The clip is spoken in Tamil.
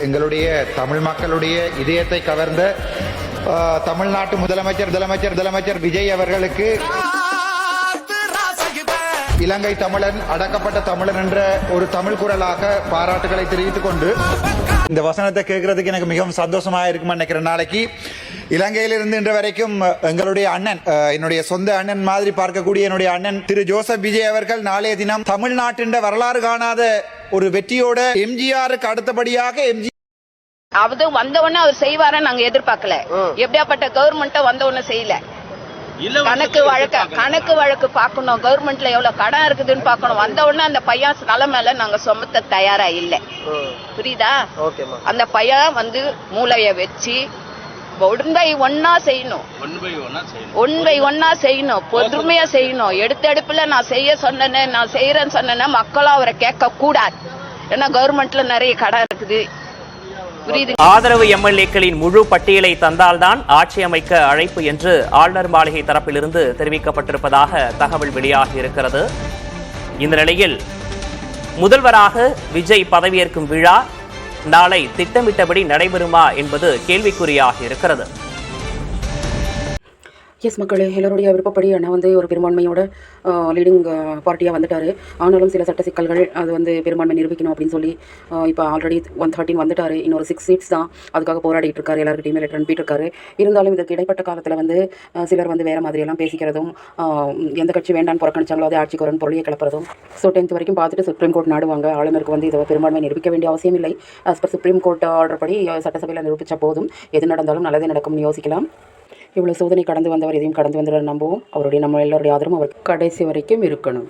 எங்களுடைய தமிழ் மக்களுடைய இதயத்தை கவர்ந்த தமிழ்நாட்டு முதலமைச்சர் விஜய் அவர்களுக்கு இலங்கை தமிழன் அடக்கப்பட்ட தமிழன் என்ற ஒரு தமிழ் குரலாக பாராட்டுகளை தெரிவித்துக் கொண்டு இந்த வசனத்தை கேட்கறதுக்கு எனக்கு மிகவும் சந்தோஷமா இருக்குமா நினைக்கிறேன். நாளைக்கு இலங்கையிலிருந்து இன்று வரைக்கும் எங்களுடைய அண்ணன், என்னுடைய சொந்த அண்ணன் மாதிரி பார்க்கக்கூடிய என்னுடைய அண்ணன் திரு ஜோசப் விஜய் அவர்கள் நாளைய தினம் தமிழ்நாட்டின் வரலாறு காணாத ஒரு வெற்றியோட எம்ஜிஆருக்கு அடுத்தபடியாக அது வந்த உடனே அவர் செய்வார நாங்க எதிர்பார்க்கல. எப்படியாப்பட்ட கவர்மெண்ட் வந்த உடனே செய்யல. கணக்கு வழக்கு பார்க்கணும், கவர்மெண்ட்ல எவ்வளவு கடன் இருக்குதுன்னு பார்க்கணும். வந்த உடனே அந்த பையன் நல மேல நாங்க சுமத்த தயாரா இல்ல. புரியுதா? அந்த பையன் மூளைய வச்சு ஒன்னா செய்யணும், பொறுமையா செய்யணும். எடுத்தடுப்புல நான் செய்ய சொன்னேன்னு, நான் செய்யறேன்னு சொன்னேன்னா மக்களும் அவரை கேட்க கூடாது. ஏன்னா கவர்மெண்ட்ல நிறைய கடன் இருக்குது. ஆதரவு எம்எல்ஏக்களின் முழு பட்டியலை தந்தால்தான் ஆட்சி அமைக்க அழைப்பு என்று ஆளுநர் மாளிகை தரப்பிலிருந்து தெரிவிக்கப்பட்டிருப்பதாக தகவல் வெளியாகி இருக்கிறது. இந்த நிலையில் முதல்வராக விஜய் பதவியேற்கும் விழா நாளை திட்டமிட்டபடி நடைபெறுமா என்பது கேள்விக்குறியாகி இருக்கிறது. எஸ் மக்களே, எல்லோருடைய விருப்பப்படி அண்ணா ஒரு பெரும்பான்மையோட லீடிங் பார்ட்டியாக வந்துட்டார். ஆனாலும் சில சட்ட சிக்கல்கள், அது பெரும்பான்மை நிரூபிக்கணும் அப்படின்னு சொல்லி இப்போ ஆல்ரெடி 113 வந்துட்டார். இன்னொரு 6 சீட்ஸ் தான் அதுக்காக போராடிட்டு இருக்காரு. எல்லாருக்கிட்டையுமே லெட்டர் அனுப்பிட்டு இருக்காரு. இருந்தாலும் இதற்கு இடைப்பட்ட காலத்தில் சிலர் வேறு மாதிரியெல்லாம் பேசிக்கிறதும், எந்த கட்சி வேண்டான்னு புறக்கணிச்சாங்களோ அதே ஆட்சிக்கு வரன்னு பொருளியை கிளப்புறதும். ஸோ 10th வரைக்கும் பார்த்துட்டு சுப்ரீம் கோர்ட் நாடுவாங்க. ஆளுநருக்கு இதை பெரும்பான்மை நிரூபிக்க வேண்டிய அவசியம் இல்லை. As per supreme court order படி சட்டசபையில் நிரூபித்த போதும் எது நடந்தாலும் நல்லதே நடக்கும்னு யோசிக்கலாம். இவ்வளோ சோதனை கடந்து வந்தவர் எதையும் கடந்து வந்துட நம்புவோம். நம்ம எல்லோருடைய ஆதரவும் அவர் கடைசி வரைக்கும் இருக்கணும்.